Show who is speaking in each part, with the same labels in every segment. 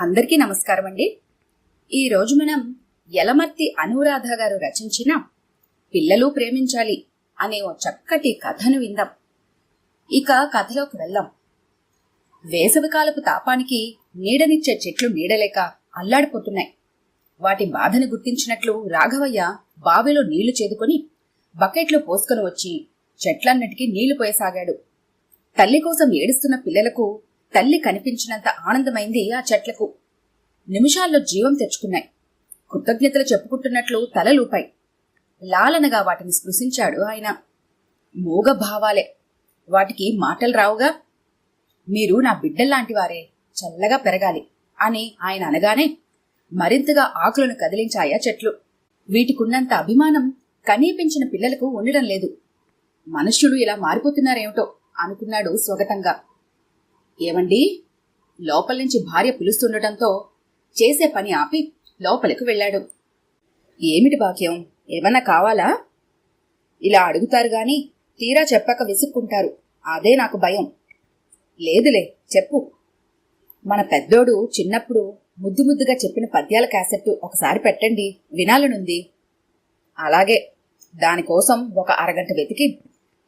Speaker 1: అందరికీ నమస్కారం అండి. ఈరోజు మనం యలమర్తి అనురాధ గారు రచించిన పిల్లలు ప్రేమించాలి అనే ఓ చక్కటి కథను విందాం. ఇక కథలోకి వెళ్దాం. వేసవికాలపు తాపానికి నీడనిచ్చే చెట్లు నీడలేక అల్లాడిపోతున్నాయి. వాటి బాధను గుర్తించినట్లు రాఘవయ్య బావిలో నీళ్లు చేదుకొని బకెట్లో పోసుకొని వచ్చి చెట్లన్నిటికీ నీళ్లు పోయసాగాడు. తల్లి కోసం ఏడుస్తున్న పిల్లలకు తల్లి కనిపించినంత ఆనందమైంది ఆ చెట్లకు. నిమిషాల్లో జీవం తెచ్చుకున్నాయి. కృతజ్ఞతలు చెప్పుకుంటున్నట్లు తలలూపాయి. లాలనగా వాటిని స్పృశించాడు ఆయన. మూగ భావాలే, వాటికి మాటలు రావుగా. మీరు నా బిడ్డల్లాంటివారే, చల్లగా పెరగాలి అని ఆయన అనగానే మరింతగా ఆకులను కదిలించాయా చెట్లు. వీటికున్నంత అభిమానం కనీపించిన పిల్లలకు ఉండడం లేదు. మనుష్యులు ఇలా మారిపోతున్నారేమిటో అనుకున్నాడు స్వగతంగా. ఏమండి, లోపల నుంచి భార్య పిలుస్తుండటంతో చేసే పని ఆపి లోపలికి వెళ్ళాడు. ఏమిటి భాగ్యం, ఏమన్నా కావాలా? ఇలా అడుగుతారు గాని తీరా చెప్పక విసుక్కుంటారు. అదే నాకు భయం. లేదులే, చెప్పు. మన పెద్దోడు చిన్నప్పుడు ముద్దు ముద్దుగా చెప్పిన పద్యాల క్యాసెట్ ఒకసారి పెట్టండి, వినాలనుంది. అలాగే, దానికోసం ఒక అరగంట వెతికి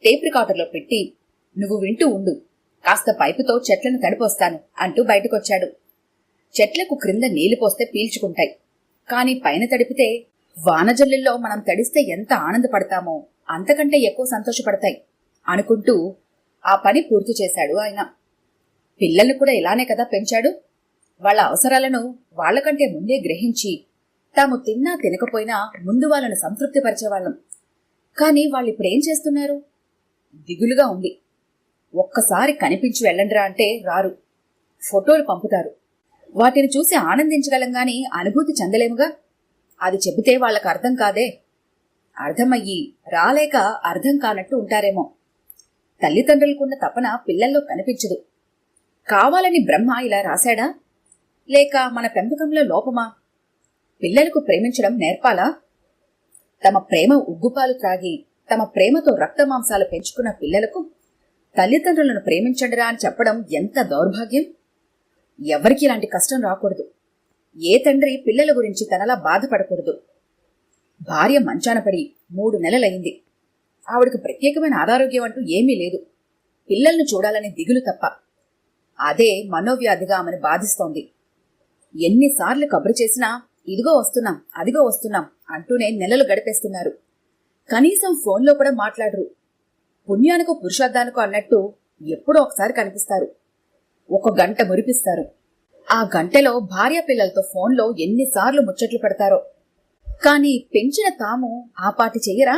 Speaker 1: టేప్ రికార్డర్లో పెట్టి నువ్వు వింటూ ఉండు, కాస్త పైపుతో చెట్లను తడిపోస్తాను అంటూ బయటకొచ్చాడు. చెట్లకు క్రింద నీళ్లు పోస్తే పీల్చుకుంటాయి, కాని పైన తడిపితే వానజల్లుల్లో మనం తడిస్తే ఎంత ఆనందపడతామో అంతకంటే ఎక్కువ సంతోషపడతాయి అనుకుంటూ ఆ పని పూర్తి చేశాడు ఆయన. పిల్లల్ని కూడా ఇలానే కదా పెంచాడు. వాళ్ళ అవసరాలను వాళ్లకంటే ముందే గ్రహించి తాము తిన్నా తినకపోయినా ముందు వాళ్ళను సంతృప్తిపరిచేవాళ్ళం. కాని వాళ్ళిప్పుడేం చేస్తున్నారు? దిగులుగా ఉంది. ఒక్కసారి కనిపించి వెళ్ళండిరా అంటే రారు. ఫోటోలు పంపుతారు. వాటిని చూసి ఆనందించగలం గాని అనుభూతి చెందలేముగా. అది చెబితే వాళ్లకు అర్థం కాదే. అర్థమయ్యి రాలేక అర్థం కానట్టు ఉంటారేమో. తల్లిదండ్రులకున్న తపన పిల్లల్లో కనిపించదు. కావాలని బ్రహ్మ ఇలా రాశాడా, లేక మన పెంపకంలో లోపమా? పిల్లలకు ప్రేమించడం నేర్పాలా? తమ ప్రేమ ఉగ్గుపాలు త్రాగి తమ ప్రేమతో రక్తమాంసాలు పెంచుకున్న పిల్లలకు తల్లిదండ్రులను ప్రేమించండిరా అని చెప్పడం ఎంత దౌర్భాగ్యం. ఎవరికి ఇలాంటి కష్టం రాకూడదు. ఏ తండ్రి పిల్లల గురించి తనలా బాధపడకూడదు. భార్య మంచాన పడి 3 నెలలైంది. ఆవిడకు ప్రత్యేకమైన అనారోగ్యం అంటూ ఏమీ లేదు. పిల్లల్ని చూడాలని దిగులు తప్ప. అదే మనోవ్యాధిగా ఆమెను బాధిస్తోంది. ఎన్నిసార్లు కబురు చేసినా ఇదిగో వస్తున్నాం, అదిగో వస్తున్నాం అంటూనే నెలలు గడిపేస్తున్నారు. కనీసం ఫోన్లో కూడా మాట్లాడరు. పుణ్యానికో పురుషార్థానికో అన్నట్టు ఎప్పుడో ఒకసారి కనిపిస్తారు. 1 గంట మురిపిస్తారు. ఆ గంటలో భార్య పిల్లలతో ఫోన్లో ఎన్నిసార్లు ముచ్చట్లు పెడతారో. కాని పెంచిన తాము ఆ పాటి చెయ్యరా?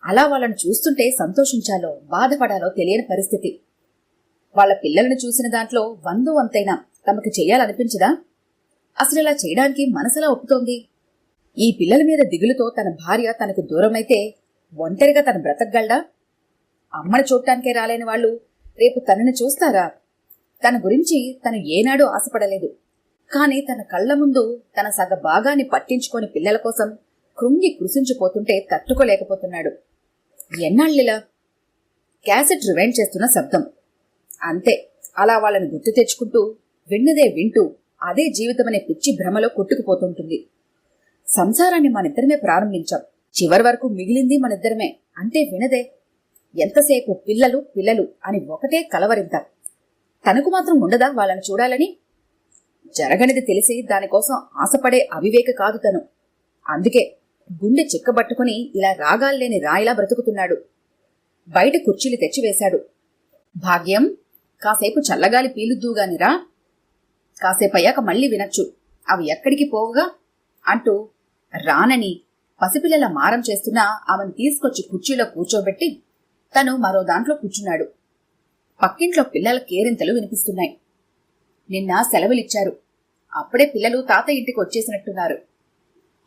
Speaker 1: అలా వాళ్ళను చూస్తుంటే సంతోషించాలో బాధపడాలో తెలియని పరిస్థితి. వాళ్ళ పిల్లలను చూసిన దాంట్లో 100 వంతైనా తమకు చెయ్యాలనిపించదా? అసలు ఇలా చేయడానికి మనసులా ఒప్పుతోంది. ఈ పిల్లల మీద దిగులుతో తన భార్య తనకు దూరమైతే ఒంటరిగా తను బ్రతకగలడా? అమ్మని చూడటానికే రాలేని వాళ్ళు రేపు తనని చూస్తారా? తన గురించి తను ఏనాడూ ఆశపడలేదు. కాని తన కళ్ల ముందు తన సగ భాగాన్ని పట్టించుకొని పిల్లల కోసం కృంగి కృషించిపోతుంటే తట్టుకోలేకపోతున్నాడు. ఎన్నాళ్ళిలా? క్యాసెట్ రివైండ్ చేస్తున్న శబ్దం. అంతే, అలా వాళ్ళని గుర్తు తెచ్చుకుంటూ విన్నదే వింటూ అదే జీవితమనే పిచ్చి భ్రమలో కొట్టుకుపోతుంటుంది. సంసారాన్ని మనిద్దరమే ప్రారంభించాం, చివరి వరకు మిగిలింది మనిద్దరమే అంటే వినదే. ఎంతసేపు పిల్లలు పిల్లలు అని ఒకటే కలవరింత. తనకు మాత్రం ఉండదా వాళ్ళని చూడాలని? జరగనిది తెలిసి దానికోసం ఆశపడే అవివేక కాదు తను. అందుకే గుండె చిక్కబట్టుకుని ఇలా రాగాల్లేని రాయిలా బ్రతుకుతున్నాడు. బయట కుర్చీలు తెచ్చివేశాడు. భాగ్యం, కాసేపు చల్లగాలి పీలుద్దూగానిరా, కాసేపయ్యాక మళ్ళీ వినొచ్చు, అవి ఎక్కడికి పోవుగా అంటూ రానని పసిపిల్లల మారం చేస్తున్నా ఆమెను తీసుకొచ్చి కుర్చీలో కూర్చోబెట్టి తను మరో దాంట్లో కూర్చున్నాడు. పక్కింట్లో పిల్లల కేరింతలు వినిపిస్తున్నాయి. నిన్న సెలవులిచ్చారు. అప్పుడే పిల్లలు తాతయ్య ఇంటికి వచ్చేసినట్టున్నారు.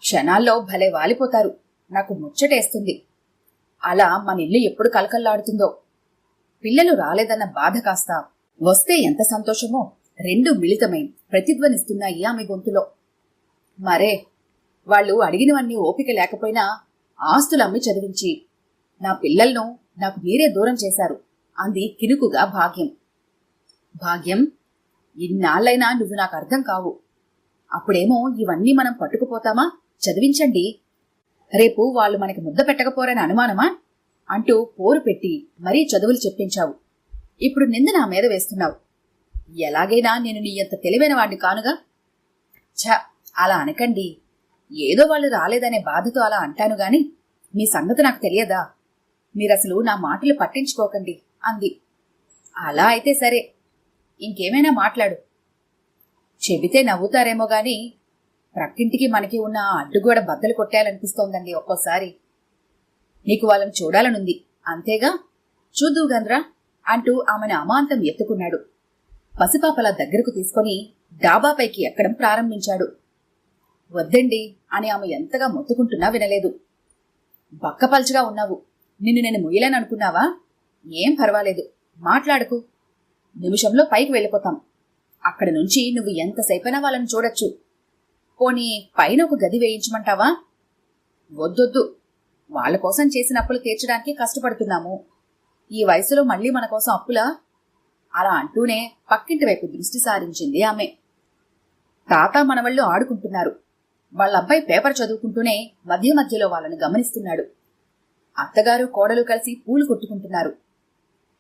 Speaker 1: క్షణాల్లో భలే వాలిపోతారు. నాకు ముచ్చటేస్తుంది. అలా మన ఇల్లు ఎప్పుడు కలకల్లాడుతుందో. పిల్లలు రాలేదన్న బాధ కాస్త వస్తే ఎంత సంతోషమో 2 మిళితమై ప్రతిధ్వనిస్తున్నాయి ఆమె గొంతులో. మరే, వాళ్ళు అడిగినవన్నీ ఓపిక లేకపోయినా ఆస్తులమ్మి చదివించి నా పిల్లలను నాకు మీరే దూరం చేశారు అంది కినుకుగా భాగ్యం. భాగ్యం, ఇన్నాళ్ళైనా నువ్వు నాకు అర్థం కావు. అప్పుడేమో ఇవన్నీ మనం పట్టుకుపోతామా, చదివించండి, రేపు వాళ్ళు మనకి ముద్ద పెట్టకపోరని అనుమానమా అంటూ పోరు పెట్టి మరీ చదువులు చెప్పించావు. ఇప్పుడు నింద నా మీద వేస్తున్నావు. ఎలాగైనా నేను నీ అంత తెలివైన వాడిని కానుగా. ఛ, అలా అనకండి. ఏదో వాళ్ళు రాలేదనే బాధతో అలా అంటాను గాని మీ సంగతి నాకు తెలియదా? మీరసలు నా మాటలు పట్టించుకోకండి అంది. అలా అయితే సరే, ఇంకేమైనా మాట్లాడు. చెబితే నవ్వుతారేమో గాని ప్రక్కింటికి మనకి ఉన్న అడ్డుగోడ బద్దలు కొట్టాలనిపిస్తోందండి ఒక్కోసారి. నీకు వాళ్ళని చూడాలనుంది అంతేగా, చూద్దువుగన్రా అంటూ ఆమెను అమాంతం ఎత్తుకున్నాడు. పసిపాపల దగ్గరకు తీసుకుని డాబాపైకి ఎక్కడం ప్రారంభించాడు. వద్దండి అని ఆమె ఎంతగా మొత్తుకుంటున్నా వినలేదు. బక్కపల్చగా ఉన్నావు, నిన్ను నేను ముయ్యలేననుకున్నావా? ఏం పర్వాలేదు, మాట్లాడకు. నిమిషంలో పైకి వెళ్ళిపోతాం. అక్కడి నుంచి నువ్వు ఎంతసేపైనా వాళ్ళని చూడొచ్చు. పోనీ పైన ఒక గది వేయించమంటావా? వద్దొద్దు, వాళ్ల కోసం చేసిన అప్పులు తీర్చడానికి కష్టపడుతున్నాము. ఈ వయసులో మళ్లీ మన కోసం అప్పులా? అలా అంటూనే పక్కింటి వైపు దృష్టి సారించింది ఆమె. తాత మనవళ్ళు ఆడుకుంటున్నారు. వాళ్ళబ్బాయి పేపర్ చదువుకుంటూనే మధ్య మధ్యలో వాళ్ళని గమనిస్తున్నాడు. అత్తగారు కోడలు కలిసి పూలు కొట్టుకుంటున్నారు.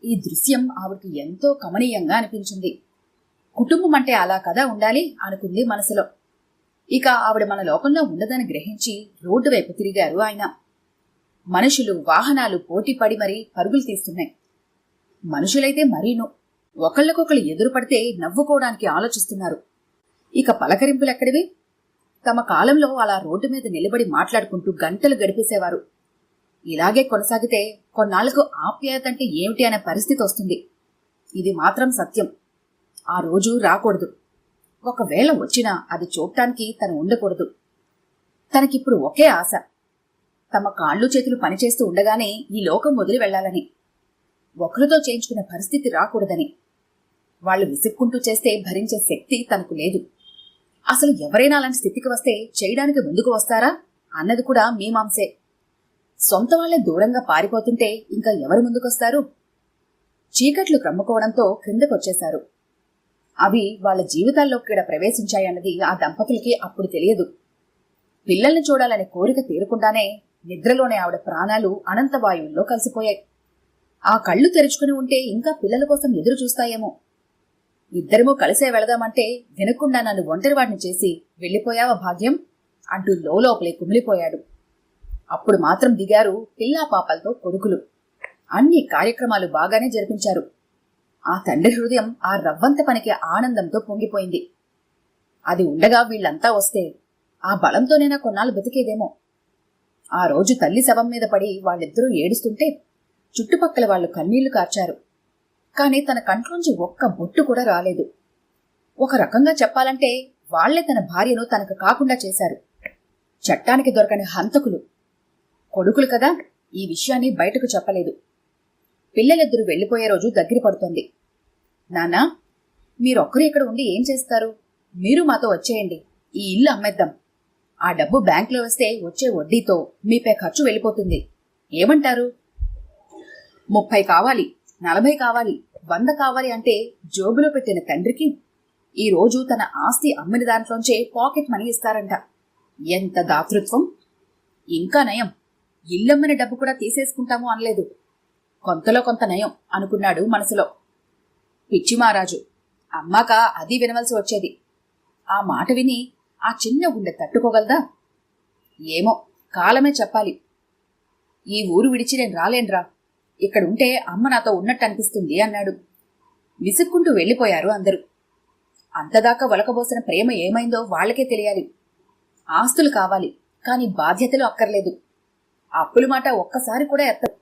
Speaker 1: ఈ దృశ్యం ఆవిడకి ఎంతో కమనీయంగా అనిపించింది. కుటుంబం అంటే అలా కదా ఉండాలి అనుకుంది మనసులో. ఇక ఆవిడ మన లోకంలో ఉండదని గ్రహించి రోడ్డు వైపు తిరిగారు ఆయన. మనుషులు, వాహనాలు పోటీపడి మరీ పరుగులు తీస్తున్నాయి. మనుషులైతే మరీను ఒకళ్ళకొకళ్ళు ఎదురుపడితే నవ్వుకోవడానికి ఆలోచిస్తున్నారు. ఇక పలకరింపులెక్కడివి? తమ కాలంలో అలా రోడ్డు మీద నిలబడి మాట్లాడుకుంటూ గంటలు గడిపేసేవారు. ఇలాగే కొనసాగితే కొన్నాళ్లకు ఆప్యాయత అంటే ఏమిటి అనే పరిస్థితి వస్తుంది. ఇది మాత్రం సత్యం. ఆ రోజు రాకూడదు. ఒకవేళ వచ్చినా అది చూడటానికి తను ఉండకూడదు. తనకిప్పుడు ఒకే ఆశ, తమ కాళ్ళు చేతులు పనిచేస్తూ ఉండగానే ఈ లోకం వదిలి వెళ్లాలని. ఒకరితో చేయించుకునే పరిస్థితి రాకూడదని. వాళ్లు విసుక్కుంటూ చేస్తే భరించే శక్తి తనకు లేదు. అసలు ఎవరైనా అలాంటి స్థితికి వస్తే చేయడానికి ముందుకు వస్తారా అన్నది కూడా మీమాంసే. సొంత వాళ్లే దూరంగా పారిపోతుంటే ఇంకా ఎవరు ముందుకొస్తారు? చీకట్లు క్రమ్ముకోవడంతో క్రిందకొచ్చేశారు. అవి వాళ్ల జీవితాల్లో కూడా ప్రవేశించాయన్నది ఆ దంపతులకి అప్పుడు తెలియదు. పిల్లల్ని చూడాలనే కోరిక తీరకుండానే నిద్రలోనే ఆవిడ ప్రాణాలు అనంతవాయువుల్లో కలిసిపోయాయి. ఆ కళ్ళు తెరుచుకుని ఉంటే ఇంకా పిల్లల కోసం ఎదురు చూస్తాయేమో. ఇద్దరమూ కలిసే వెళదామంటే వినకుండా నన్ను ఒంటరివాడిని చేసి వెళ్ళిపోయావా భాగ్యం అంటూ లోపలే కుమిలిపోయాడు. అప్పుడు మాత్రం దిగారు పిల్లా పాపలతో కొడుకులు. అన్ని కార్యక్రమాలు బాగానే జరిపించారు. ఆ తండ్రి హృదయం ఆ రవ్వంత పనికి ఆనందంతో పొంగిపోయింది. అది ఉండగా వీళ్లంతా వస్తే ఆ బలంతోనైనా కొన్నాళ్ళు బతికేదేమో. ఆ రోజు తల్లి శవం మీద పడి వాళ్ళిద్దరూ ఏడుస్తుంటే చుట్టుపక్కల వాళ్లు కన్నీళ్లు కార్చారు. కాని తన కంట్లోంచి ఒక్క బొట్టు కూడా రాలేదు. ఒక రకంగా చెప్పాలంటే వాళ్లే తన భార్యను తనకు కాకుండా చేశారు. చట్టానికి దొరకని హంతకులు. కొడుకులు కదా, ఈ విషయాన్ని బయటకు చెప్పలేదు. పిల్లలిద్దరూ వెళ్లిపోయే రోజు దగ్గర పడుతోంది. నాన్నా, మీరొక్కరు ఇక్కడ ఉండి ఏం చేస్తారు? మీరు మాతో వచ్చేయండి. ఈ ఇల్లు అమ్మేద్దాం. ఆ డబ్బు బ్యాంకులో వేస్తే వచ్చే వడ్డీతో మీపై ఖర్చు వెళ్ళిపోతుంది. ఏమంటారు? 30 కావాలి, 40 కావాలి, 100 కావాలి అంటే జోబులో పెట్టిన తండ్రికి ఈ రోజు తన ఆస్తి అమ్మిన దాంట్లోంచే పాకెట్ మనీ ఇస్తారంట. ఎంత దాతృత్వం! ఇంకా నయం, ఇల్లమ్మిన డబ్బు కూడా తీసేసుకుంటాము అనలేదు. కొంతలో కొంత నయం అనుకున్నాడు మనసులో. పిచ్చిమారాజు అమ్మాక అది వినవలసి వచ్చేది. ఆ మాట విని ఆ చిన్న గుండె తట్టుకోగలదా? ఏమో, కాలమే చెప్పాలి. ఈ ఊరు విడిచి నేను రాలేన్రా. ఇక్కడుంటే అమ్మ నాతో ఉన్నట్టు అనిపిస్తుంది అన్నాడు. విసుక్కుంటూ వెళ్లిపోయారు అందరూ. అంతదాకా ఒలకబోసిన ప్రేమ ఏమైందో వాళ్లకే తెలియాలి. ఆస్తులు కావాలి, కాని బాధ్యతలు అక్కర్లేదు. అప్పుల మాట ఒక్కసారి కూడా ఎత్తరు.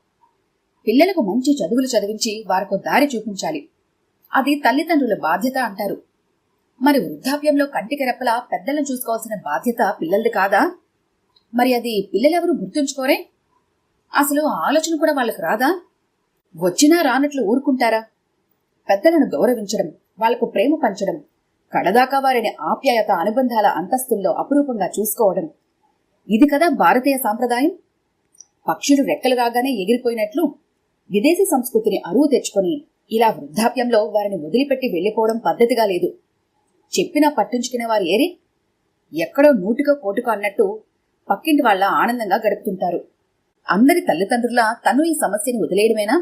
Speaker 1: పిల్లలకు మంచి చదువులు చదివించి వారికో దారి చూపించాలి. అది తల్లిదండ్రుల బాధ్యత అంటారు. మరి వృద్ధాప్యంలో కంటికి రెప్పలా పెద్దలను చూసుకోవాల్సిన బాధ్యత పిల్లలది కాదా? మరి అది పిల్లలెవరూ గుర్తుంచుకోరే? అసలు ఆలోచన కూడా వాళ్ళకు రాదా? వచ్చినా రానట్లు ఊరుకుంటారా? పెద్దలను గౌరవించడం, వాళ్లకు ప్రేమ పంచడం, కడదాకా వారిని ఆప్యాయత అనుబంధాల అంతస్తుల్లో అపురూపంగా చూసుకోవడం, ఇది కదా భారతీయ సాంప్రదాయం. పక్షులు రెక్కలు రాగానే ఎగిరిపోయినట్లు విదేశీ సంస్కృతిని అరువు తెచ్చుకొని ఇలా వృద్ధాప్యంలో వారిని వదిలిపెట్టి వెళ్లిపోవడం పద్ధతిగా లేదు. చెప్పినా పట్టించుకునే వారు ఏరి ఎక్కడో నూటికో కోటుకో అన్నట్టు పక్కింటి వాళ్ళ ఆనందంగా గడుపుతుంటారు. అందరి తల్లిదండ్రుల తను ఈ సమస్యని వదిలేయడమేనా?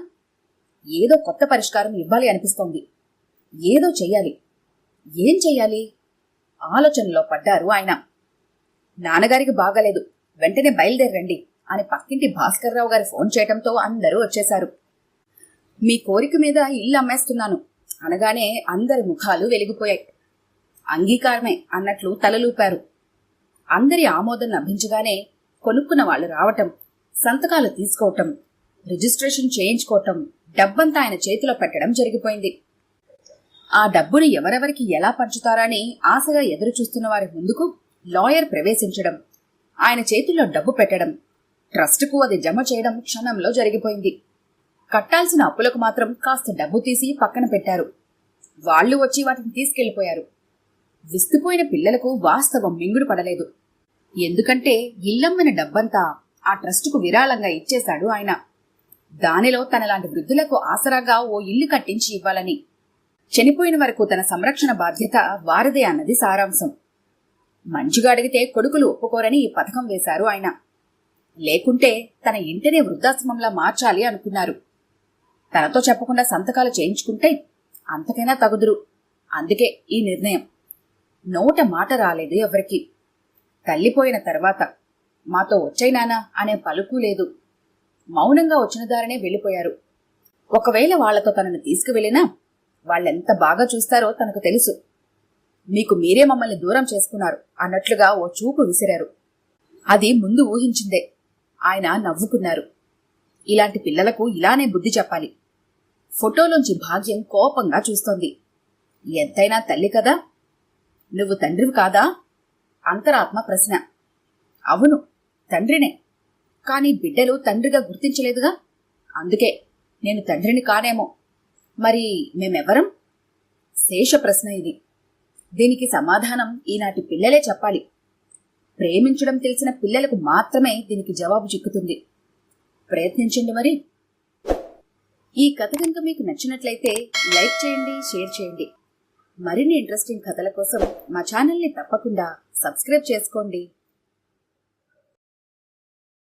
Speaker 1: ఏదో కొత్త పరిష్కారం ఇవ్వాలి అనిపిస్తోంది. ఏదో చెయ్యాలి. ఏం చెయ్యాలి? ఆలోచనలో పడ్డారు ఆయన. నాన్నగారికి బాగాలేదు, వెంటనే బయలుదేరండి అని పక్కింటి భాస్కర్రావు గారు ఫోన్ చేయటంతో అందరూ వచ్చేశారు. మీ కోరిక మీద ఇల్లు అమ్మేస్తున్నాను అనగానే అందరి ముఖాలు వెలిగిపోయాయి. అంగీకారమే అన్నట్లు తలలూపారు. అందరి ఆమోదం లభించగానే కొనుక్కున్న వాళ్ళు రావటం, సంతకాలు తీసుకోవటం, రిజిస్ట్రేషన్ చేయించుకోవటం, డబ్బంతా ఆయన చేతిలో పెట్టడం జరిగిపోయింది. ఆ డబ్బును ఎవరెవరికి ఎలా పంచుతారని ఆశగా ఎదురు చూస్తున్న వారి ముందుకు లాయర్ ప్రవేశించడం, ఆయన చేతుల్లో డబ్బు పెట్టడం, ట్రస్టుకు అది జమ చేయడం క్షణంలో జరిగిపోయింది. కట్టాల్సిన అప్పులకు మాత్రం కాస్త డబ్బు తీసి పక్కన పెట్టారు. వాళ్లు వచ్చి వాటిని తీసుకెళ్లిపోయారు. విస్తుపోయిన పిల్లలకు వాస్తవం మింగుడు పడలేదు. ఎందుకంటే ఇల్లమ్మిన డబ్బంతా ఆ ట్రస్టుకు విరాళంగా ఇచ్చేశాడు ఆయన. దానిలో తనలాంటి వృద్ధులకు ఆసరాగా ఓ ఇల్లు కట్టించి ఇవ్వాలని, చనిపోయిన వరకు తన సంరక్షణ బాధ్యత వారిదే అన్నది సారాంశం. మంచిగా అడిగితే కొడుకులు ఒప్పుకోరని ఈ పథకం వేశారు ఆయన. లేకుంటే తన ఇంటినే వృద్ధాశ్రమంలా మార్చాలి అనుకున్నారు. తనతో చెప్పకుండా సంతకాలు చేయించుకుంటే అంతకైనా తగుదురు. అందుకే ఈ నిర్ణయం. నోట మాట రాలేదు ఎవరికి. తల్లిపోయిన తర్వాత మాతో వచ్చైనానా అనే పలుకు లేదు. మౌనంగా వచ్చిన దారినే వెళ్ళిపోయారు. ఒకవేళ వాళ్లతో తనను తీసుకువెళ్ళినా వాళ్ళెంత బాగా చూస్తారో తనకు తెలుసు. మీకు మీరే మమ్మల్ని దూరం చేసుకున్నారు అన్నట్లుగా ఓ చూపు విసిరారు. అది ముందు ఊహించిందే. ఆయన నవ్వుకున్నారు. ఇలాంటి పిల్లలకు ఇలానే బుద్ధి చెప్పాలి. ఫోటోలోంచి భాగ్యం కోపంగా చూస్తోంది. ఎంతైనా తల్లి కదా. నువ్వు తండ్రివి కాదా? అంతరాత్మ ప్రశ్న. అవును, తండ్రినే. కాని బిడ్డలు తండ్రిగా గుర్తించలేదుగా. అందుకే నేను తండ్రిని కానేమో. మరి మేమెవరం? శేష ప్రశ్న ఇది. దీనికి సమాధానం ఈనాటి పిల్లలే చెప్పాలి. ప్రేమించడం తెలిసిన పిల్లలకు మాత్రమే దీనికి జవాబు చిక్కుతుంది. ప్రయత్నించండి మరి. ఈ కథ కనుక మీకు నచ్చినట్లయితే లైక్ చేయండి, షేర్ చేయండి. మరిన్ని ఇంట్రెస్టింగ్ కథల కోసం మా ఛానల్ని తప్పకుండా సబ్స్క్రైబ్ చేసుకోండి.